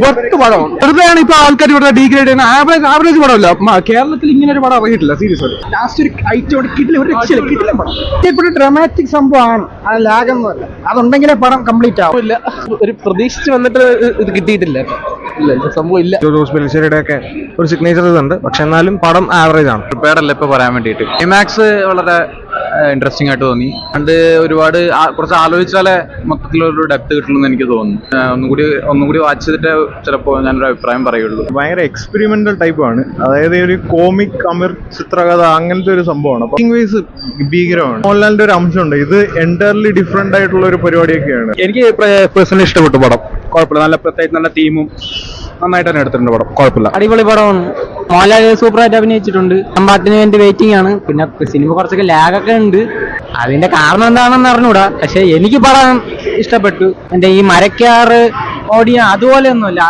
Worth പടമാണ്. വെറുതെയാണ് ഇപ്പൊ ആൾക്കാർ ഇവിടെ ഡീഗ്രേഡ് ചെയ്യുന്ന ആവറേജ് പടമല്ല. കേരളത്തിൽ ഇങ്ങനെ ഒരു പടം അറിയിട്ടില്ല സീരിയസ്. ലാസ്റ്റ് ഒരു ഐറ്റോട് കിട്ടില്ല, ഒരു രക്ഷയില്ല പടം. ഇപ്പോൾ ഡ്രാമാറ്റിക് സംഭവമാണ്, അത് ലാഗൊന്നുമല്ല. അതുണ്ടെങ്കിലേ പടം കംപ്ലീറ്റ് ആവും. ഇല്ല, ഒരു പ്രതീക്ഷിച്ച് വന്നിട്ട് ഇത് കിട്ടിയിട്ടില്ല. ഇല്ല, സംഭവം ഇല്ല. ജോസ് പെല്ലിശ്ശേരിയുടെ ഒക്കെ ഒരു സിഗ്നേച്ചർ ഇതുണ്ട്, പക്ഷെ എന്നാലും പടം ആവറേജ് ആണ്. പ്രിപ്പയർഡല്ല ഇപ്പൊ പറയാൻ വേണ്ടിയിട്ട്. ക്ലൈമാക്സ് വളരെ ഇൻട്രസ്റ്റിംഗ് ആയിട്ട് തോന്നി. അത് ഒരുപാട് കുറച്ച് ആലോചിച്ചാലേ മൊത്തത്തിലൊരു ഡെപ്ത് കിട്ടുള്ളൂ എനിക്ക് തോന്നുന്നു. ഒന്നുകൂടി വാച്ച് ചെയ്തിട്ട് ചിലപ്പോൾ ഞാനൊരു അഭിപ്രായം പറയുള്ളൂ. ഭയങ്കര എക്സ്പെരിമെന്റൽ ടൈപ്പ് ആണ്. അതായത് ഒരു കോമിക് അമർ ചിത്രകഥ അങ്ങനത്തെ ഒരു സംഭവമാണ്. വൈസ് ഭീകരമാണ്. മോഹൻലാലിന്റെ ഒരു അംശമുണ്ട്. ഇത് എൻറ്റയർലി ഡിഫറെന്റ് ആയിട്ടുള്ള ഒരു പരിപാടിയൊക്കെയാണ്. എനിക്ക് പേഴ്സണലി ഇഷ്ടപ്പെട്ടു പടം. കുഴപ്പമില്ല, നല്ല പ്രത്യേകിച്ച് നല്ല തീമും നന്നായിട്ട് തന്നെ എടുത്തിട്ടുണ്ട് പടം. കുഴപ്പമില്ല, അടിപൊളി പടമാണ്. മോഹൻലാൽ സൂപ്പറായിട്ട് അഭിനയിച്ചിട്ടുണ്ട്. പാട്ടിന് വേണ്ടി വെയിറ്റിംഗ് ആണ്. പിന്നെ സിനിമ കുറച്ചൊക്കെ ലാഗൊക്കെ ഉണ്ട്. അതിന്റെ കാരണം എന്താണെന്ന് അറിഞ്ഞൂടാ, പക്ഷെ എനിക്ക് പടം ഇഷ്ടപ്പെട്ടു. എന്റെ ഈ മരക്കാറ് ഓടിയ അതുപോലെ ഒന്നുമില്ല.